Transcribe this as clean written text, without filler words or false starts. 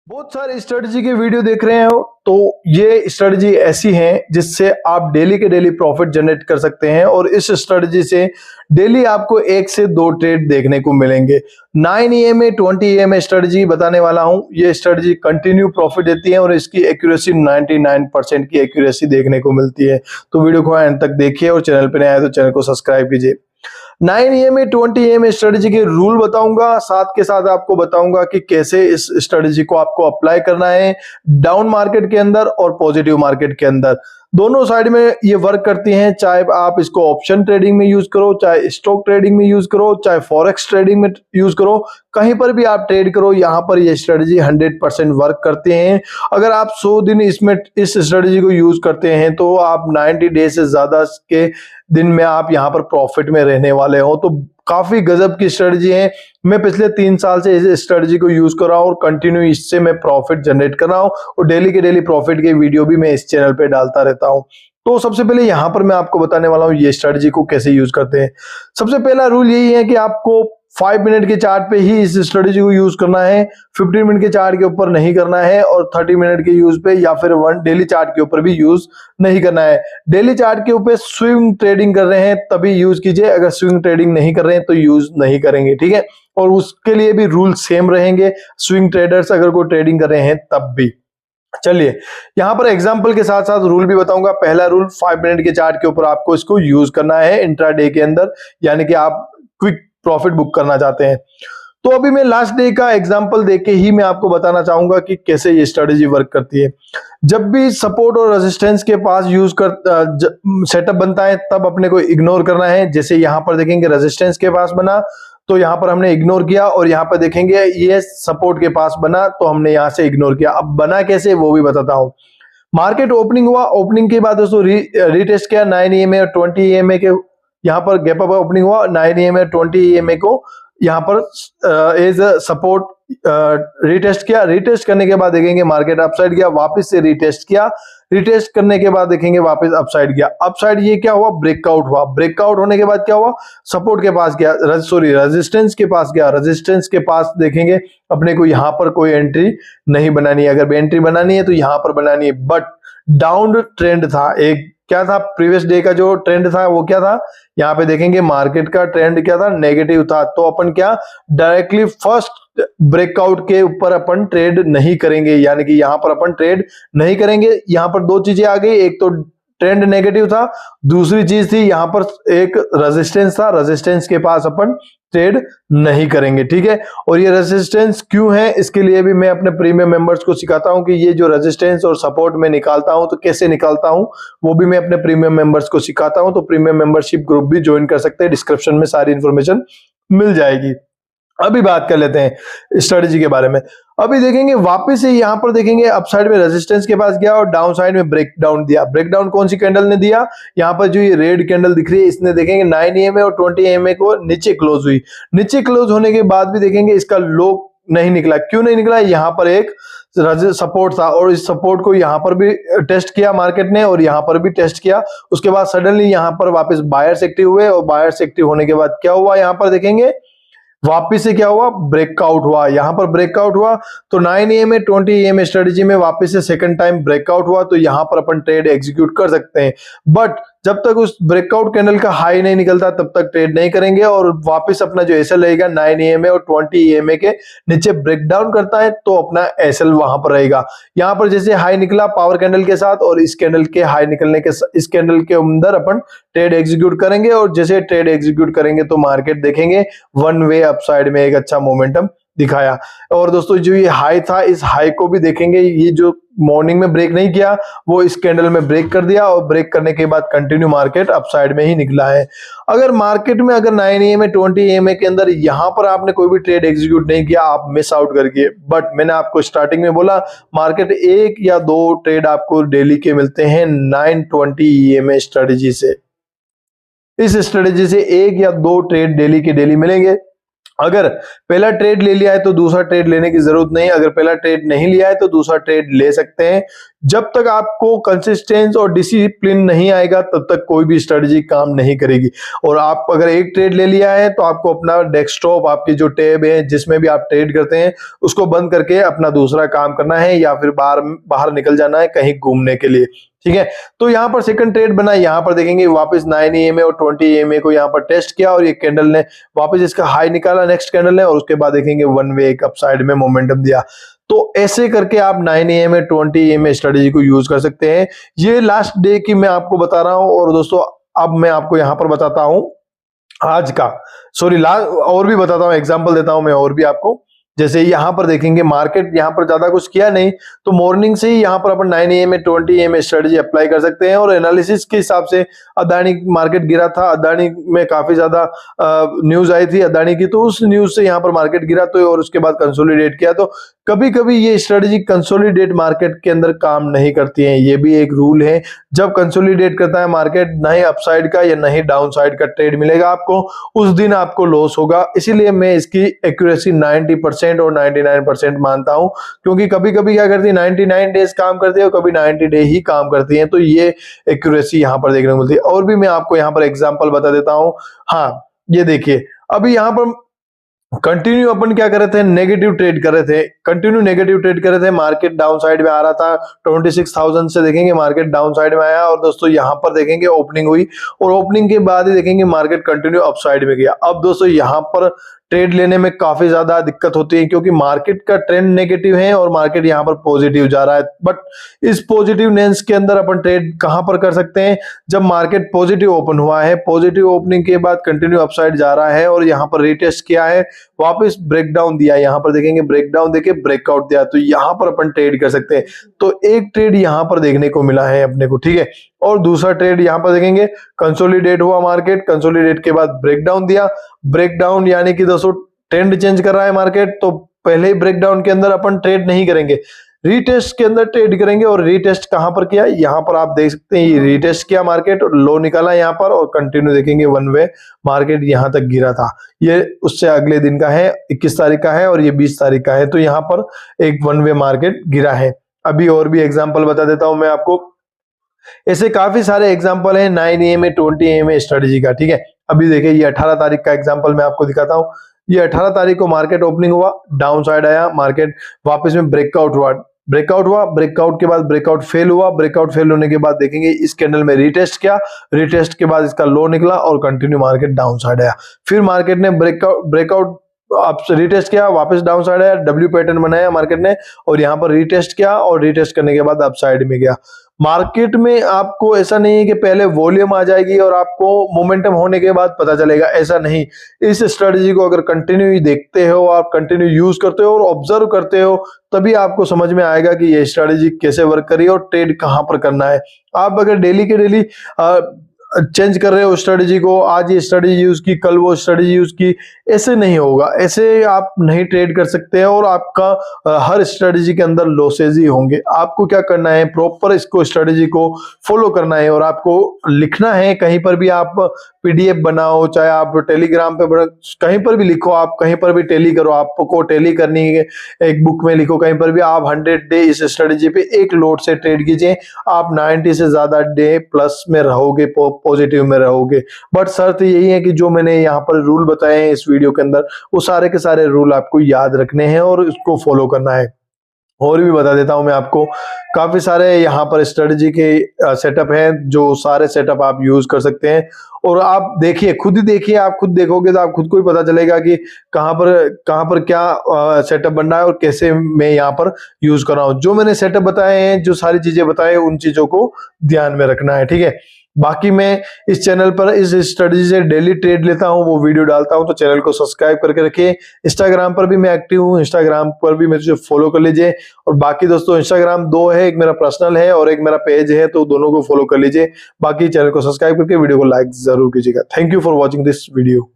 बहुत सारे स्ट्रेटजी के वीडियो देख रहे हो तो ये स्ट्रेटजी ऐसी है जिससे आप डेली के डेली प्रॉफिट जनरेट कर सकते हैं और इस स्ट्रेटजी से डेली आपको 1 से 2 ट्रेड देखने को मिलेंगे। 9 EMA 20 EMA स्ट्रेटजी बताने वाला हूं। ये स्ट्रेटजी कंटिन्यू प्रॉफिट देती है और इसकी एक्यूरेसी 99% की एक्यूरेसी देखने को मिलती है। तो वीडियो को अंत तक देखिए और चैनल पर नए आए तो चैनल को सब्सक्राइब कीजिए। 9 EMA 20 EMA स्ट्रेटजी के रूल बताऊंगा, साथ के साथ आपको बताऊंगा कि कैसे इस स्ट्रेटजी को आपको अप्लाई करना है डाउन मार्केट के अंदर और पॉजिटिव मार्केट के अंदर। दोनों साइड में ये वर्क करती हैं, चाहे आप इसको ऑप्शन ट्रेडिंग में यूज करो, चाहे स्टॉक ट्रेडिंग में यूज करो, चाहे फॉरेक्स ट्रेडिंग में यूज करो, कहीं पर भी आप ट्रेड करो, यहाँ पर ये स्ट्रेटजी 100% वर्क करते हैं। अगर आप 100 दिन इसमें इस स्ट्रेटजी को यूज करते हैं तो आप 90 डेज से ज्यादा के दिन में आप यहाँ पर प्रॉफिट में रहने वाले हो। तो काफी गजब की स्ट्रेटजी है। मैं पिछले 3 साल से इस स्ट्रेटजी को यूज कर रहा हूँ और कंटिन्यू इससे मैं प्रॉफिट जनरेट कर रहा हूँ और डेली के डेली प्रॉफिट के वीडियो भी मैं इस चैनल पे डालता रहता हूँ। तो सबसे पहले यहाँ पर मैं आपको बताने वाला हूँ ये स्ट्रेटजी को कैसे यूज करते हैं। सबसे पहला रूल यही है कि आपको 5 मिनट के चार्ट पे ही इस स्ट्रेटजी को यूज करना है, 15 मिनट के चार्ट के ऊपर नहीं करना है और 30 मिनट के यूज पे या फिर डेली चार्ट के ऊपर भी यूज नहीं करना है। डेली चार्ट के ऊपर स्विंग ट्रेडिंग कर रहे हैं तभी यूज कीजिए, अगर स्विंग ट्रेडिंग नहीं कर रहे हैं तो यूज नहीं करेंगे, ठीक है। और उसके लिए भी रूल सेम रहेंगे, स्विंग ट्रेडर्स अगर कोई ट्रेडिंग कर रहे हैं तब भी। चलिए यहां पर एग्जांपल के साथ साथ रूल भी बताऊंगा। पहला रूल 5 मिनट के चार्ट के ऊपर आपको इसको यूज करना है इंट्राडे के अंदर, यानी कि आप क्विक प्रॉफिट बुक करना चाहते हैं। तो अभी मैं लास्ट डे का एग्जांपल देके ही मैं आपको बताना चाहूंगा कि कैसे ये स्ट्रेटजी वर्क करती है। जब भी सपोर्ट और रेजिस्टेंस के पास सेटअप बनता है तब अपने को इग्नोर करना है। जैसे यहां पर देखेंगे रेजिस्टेंस के पास बना तो यहां पर हमने इग्नोर किया और यहां पर देखेंगे ये सपोर्ट के पास बना तो हमने यहां से इग्नोर किया। अब बना कैसे वो भी बताता हूं। मार्केट ओपनिंग हुआ, ओपनिंग के बाद दोस्तों रीटेस्ट किया 9 EMA और 20 EMA के, यहाँ पर गैप अप ओपनिंग हुआ 9 EMA 20 EMA को यहाँ पर एज सपोर्ट रीटेस्ट किया। रीटेस्ट करने के बाद देखेंगे मार्केट अपसाइड गया, वापस से रीटेस्ट किया, रीटेस्ट करने के बाद देखेंगे वापस अपसाइड गया। अपसाइड ये क्या हुआ, ब्रेकआउट हुआ। ब्रेकआउट होने के बाद क्या हुआ, सपोर्ट के पास गया, रेजिस्टेंस के पास गया। रेजिस्टेंस के पास देखेंगे अपने को यहाँ पर कोई एंट्री नहीं बनानी है, अगर एंट्री बनानी है तो यहाँ पर बनानी है। बट डाउन ट्रेंड था, एक क्या था प्रीवियस डे का जो ट्रेंड था वो क्या था, यहाँ पे देखेंगे मार्केट का ट्रेंड क्या था, नेगेटिव था। तो अपन क्या डायरेक्टली फर्स्ट ब्रेकआउट के ऊपर अपन ट्रेड नहीं करेंगे, यानी कि यहाँ पर अपन ट्रेड नहीं करेंगे। यहाँ पर 2 चीजें आ गई, एक तो ट्रेंड नेगेटिव था, दूसरी चीज थी यहाँ पर एक रेजिस्टेंस था, रेजिस्टेंस के पास अपन ट्रेड नहीं करेंगे, ठीक है। और ये रेजिस्टेंस क्यों है इसके लिए भी मैं अपने प्रीमियम मेंबर्स को सिखाता हूं कि ये जो रेजिस्टेंस और सपोर्ट में निकालता हूं तो कैसे निकालता हूं वो भी मैं अपने प्रीमियम मेंबर्स को सिखाता हूं। तो प्रीमियम मेंबरशिप ग्रुप भी ज्वाइन कर सकते हैं, डिस्क्रिप्शन में सारी इंफॉर्मेशन मिल जाएगी। अभी बात कर लेते हैं स्ट्रेटजी के बारे में। अभी देखेंगे वापस से यहाँ पर देखेंगे अपसाइड में रेजिस्टेंस के पास गया और डाउन साइड में ब्रेकडाउन दिया। ब्रेकडाउन कौन सी कैंडल ने दिया, यहाँ पर जो ये रेड कैंडल दिख रही है इसने देखेंगे 9 EMA और 20 EMA को नीचे क्लोज हुई। नीचे क्लोज होने के बाद भी देखेंगे इसका लो नहीं निकला। क्यों नहीं निकला, यहाँ पर एक सपोर्ट था और इस सपोर्ट को यहाँ पर भी टेस्ट किया मार्केट ने और यहाँ पर भी टेस्ट किया। उसके बाद सडनली यहाँ पर वापस बायर्स एक्टिव हुए और बायर्स एक्टिव होने के बाद क्या हुआ, यहाँ पर देखेंगे वापिस से क्या हुआ, ब्रेकआउट हुआ। यहां पर ब्रेकआउट हुआ तो 9 EMA 20 EMA स्ट्रेटजी में वापस से सेकंड टाइम ब्रेकआउट हुआ तो यहां पर अपन ट्रेड एग्जीक्यूट कर सकते हैं। बट जब तक उस ब्रेकआउट कैंडल का हाई नहीं निकलता तब तक ट्रेड नहीं करेंगे और वापस अपना जो एसएल रहेगा 9 EMA और 20 EMA के नीचे ब्रेकडाउन करता है तो अपना एसएल वहां पर रहेगा। यहाँ पर जैसे हाई निकला पावर कैंडल के साथ और इस कैंडल के हाई निकलने के इस कैंडल के अंदर अपन ट्रेड एग्जीक्यूट करेंगे और जैसे ट्रेड एग्जीक्यूट करेंगे तो मार्केट देखेंगे वन वे अपसाइड में एक अच्छा मोमेंटम दिखाया। और दोस्तों जो ये हाई था इस हाई को भी देखेंगे, ये जो मॉर्निंग में ब्रेक नहीं किया वो इस कैंडल में ब्रेक कर दिया और ब्रेक करने के बाद कंटिन्यू मार्केट अपसाइड में ही निकला है। अगर मार्केट में अगर 9 EMA 20 EMA के अंदर यहां पर आपने कोई भी ट्रेड एग्जीक्यूट नहीं किया आप मिस आउट कर गए। बट मैंने आपको स्टार्टिंग में बोला मार्केट 1 या 2 ट्रेड आपको डेली के मिलते हैं 920 EMA स्ट्रेटेजी से। इस स्ट्रेटेजी से 1 या 2 ट्रेड डेली के डेली मिलेंगे। अगर पहला ट्रेड ले लिया है तो दूसरा ट्रेड लेने की जरूरत नहीं, अगर पहला ट्रेड नहीं लिया है तो दूसरा ट्रेड ले सकते हैं। जब तक आपको कंसिस्टेंस और डिसिप्लिन नहीं आएगा तब तक कोई भी स्ट्रेटजी काम नहीं करेगी। और आप अगर एक ट्रेड ले लिया है तो आपको अपना डेस्कटॉप, आपकी जो टैब है जिसमें भी आप ट्रेड करते हैं, उसको बंद करके अपना दूसरा काम करना है या फिर बाहर निकल जाना है कहीं घूमने के लिए, ठीक है। तो यहाँ पर सेकंड ट्रेड बना, यहाँ पर देखेंगे वापस 9 EMA और 20 EMA को यहाँ पर टेस्ट किया और ये कैंडल ने वापस इसका हाई निकाला नेक्स्ट कैंडल ने, और उसके बाद देखेंगे वन वे एक अपसाइड में मोमेंटम दिया। तो ऐसे करके आप 9 EMA 20 EMA स्ट्रेटेजी को यूज कर सकते हैं। ये लास्ट डे की मैं आपको बता रहा हूं। और दोस्तों अब मैं आपको यहां पर बताता हूं आज का, सॉरी और भी बताता हूं, एग्जांपल देता हूं मैं और भी आपको। जैसे यहां पर देखेंगे मार्केट यहां पर ज्यादा कुछ किया नहीं, तो मॉर्निंग से ही यहां पर अपन 9 EMA 20 EMA स्ट्रेटजी अप्लाई कर सकते हैं। और एनालिसिस के हिसाब से अदानी मार्केट गिरा था, अदानी में काफी ज्यादा न्यूज आई थी अदानी की, तो उस न्यूज से यहां पर मार्केट गिरा तो, और उसके बाद कंसोलिडेट किया। तो कभी कभी ये स्ट्रेटजी कंसोलिडेट मार्केट के अंदर काम नहीं करती है, ये भी एक रूल है। जब कंसोलिडेट करता है मार्केट, ना ही अपसाइड का या ना ही डाउन साइड का ट्रेड मिलेगा आपको, उस दिन आपको लॉस होगा। इसीलिए मैं इसकी एक्यूरेसी 90% और 99% मानता हूं, क्योंकि कभी कभी क्या करती है 99 डेज काम करती है और कभी 90 डे ही काम करती है। तो ये एक्यूरेसी यहां पर देखने को मिलती है। और भी मैं आपको यहां पर एग्जांपल बता देता हूं। हाँ, ये देखिए अभी यहां पर कंटिन्यू अपन क्या कर रहे थे, नेगेटिव ट्रेड कर रहे थे, कंटिन्यू नेगेटिव ट्रेड कर रहे थे। मार्केट डाउन साइड में आ रहा था, 26,000 से देखेंगे मार्केट डाउन साइड में आया, और दोस्तों यहां पर देखेंगे ओपनिंग हुई, और ओपनिंग के बाद ही देखेंगे मार्केट कंटिन्यू अप साइड में गया। अब दोस्तों यहां पर ट्रेड लेने में काफी ज्यादा दिक्कत होती है, क्योंकि मार्केट का ट्रेंड नेगेटिव है और मार्केट यहां पर पॉजिटिव जा रहा है। बट इस पॉजिटिवनेस के अंदर अपन ट्रेड कहां पर कर सकते हैं, जब मार्केट पॉजिटिव ओपन हुआ है, पॉजिटिव ओपनिंग के बाद कंटिन्यू अपसाइड जा रहा है और यहां पर रीटेस्ट किया है, वापस ब्रेकडाउन दिया, यहां पर देखेंगे ब्रेकडाउन देके ब्रेकआउट दिया, तो यहां पर अपन ट्रेड कर सकते हैं। तो एक ट्रेड यहां पर देखने को मिला है अपने को, ठीक है। और दूसरा ट्रेड यहां पर देखेंगे कंसोलिडेट हुआ मार्केट, कंसोलिडेट के बाद ब्रेकडाउन दिया, ब्रेकडाउन यानी कि दोस्तों ट्रेंड चेंज कर रहा है मार्केट, तो पहले ही ब्रेकडाउन के अंदर अपन ट्रेड नहीं करेंगे, रीटेस्ट के अंदर ट्रेड करेंगे। और रीटेस्ट कहां पर किया, यहां पर आप देख सकते हैं, ये रीटेस्ट किया मार्केट और लो निकाला यहां पर, और कंटिन्यू देखेंगे वन वे मार्केट यहां तक गिरा था। ये उससे अगले दिन का है, 21 तारीख का है, और ये 20 तारीख का है। तो यहां पर एक वन वे मार्केट गिरा है। अभी और भी एग्जाम्पल बता देता हूं मैं आपको, ऐसे काफी सारे एग्जाम्पल हैं 9 EMA 20 EMA स्ट्रेटजी का, ठीक है। अभी देखिए ये 18 तारीख का एग्जाम्पल मैं आपको दिखाता हूं। ये 18 तारीख को मार्केट ओपनिंग हुआ, डाउन साइड आया, मार्केट वापस में ब्रेकआउट हुआ, ब्रेकआउट के बाद ब्रेकआउट फेल हुआ, ब्रेकआउट फेल होने के बाद देखेंगे इस कैंडल में रीटेस्ट किया, रीटेस्ट के बाद इसका लो निकला और कंटिन्यू मार्केट डाउन साइड आया। फिर मार्केट ने ब्रेकआउट आप रिटेस्ट किया, वापस डाउन साइड आया, डब्ल्यू पैटर्न बनाया मार्केट ने, और यहां पर रिटेस्ट किया, और रिटेस्ट करने के बाद अप साइड में गया। मार्केट में आपको ऐसा नहीं है कि पहले वॉल्यूम आ जाएगी और आपको मोमेंटम होने के बाद पता चलेगा, ऐसा नहीं। इस स्ट्रेटजी को अगर कंटिन्यू देखते हो, आप कंटिन्यू यूज करते हो और ऑब्जर्व करते हो, तभी आपको समझ में आएगा कि ये स्ट्रेटजी कैसे वर्क करी और ट्रेड कहां पर करना है। आप अगर डेली के डेली चेंज कर रहे हो स्ट्रेटजी को, आज ये स्ट्रेटजी यूज की, कल वो स्ट्रेटजी यूज की, ऐसे नहीं होगा, ऐसे आप नहीं ट्रेड कर सकते हैं और आपका हर स्ट्रेटजी के अंदर लॉसेज ही होंगे। आपको क्या करना है, प्रॉपर इसको स्ट्रेटजी को फॉलो करना है और आपको लिखना है। कहीं पर भी आप पीडीएफ बनाओ, चाहे आप टेलीग्राम पे कहीं पर भी लिखो, आप कहीं पर भी टेली करो, आपको टेली करनी है, एक बुक में लिखो, कहीं पर भी आप 100 डे इस स्ट्रेटजी पे एक लोट से ट्रेड कीजिए, आप 90 से ज्यादा डे प्लस में रहोगे, पॉजिटिव में रहोगे। बट शर्त यही है कि जो मैंने यहाँ पर रूल बताए हैं इस वीडियो के अंदर, वो सारे के सारे रूल आपको याद रखने हैं और इसको फॉलो करना है। और भी बता देता हूं मैं आपको, काफी सारे यहाँ पर स्ट्रेटजी के सेटअप हैं, जो सारे सेटअप आप यूज कर सकते हैं। और आप देखिए, खुद ही देखिए, आप खुद देखोगे तो आप खुद को ही पता चलेगा कि कहां पर क्या सेटअप बन रहा है और कैसे मैं यहाँ पर यूज कर रहा हूं। जो मैंने सेटअप बताए हैं, जो सारी चीजें बताए, उन चीजों को ध्यान में रखना है, ठीक है। बाकी मैं इस चैनल पर इस स्ट्रेटजी से डेली ट्रेड लेता हूं, वो वीडियो डालता हूं, तो चैनल को सब्सक्राइब करके रखिए। इंस्टाग्राम पर भी मैं एक्टिव हूं, इंस्टाग्राम पर भी मुझे फॉलो कर लीजिए। और बाकी दोस्तों, इंस्टाग्राम 2 है, एक मेरा पर्सनल है और एक मेरा पेज है, तो दोनों को फॉलो कर लीजिए। बाकी चैनल को सब्सक्राइब करके वीडियो को लाइक जरूर कीजिएगा। Thank you for watching this video.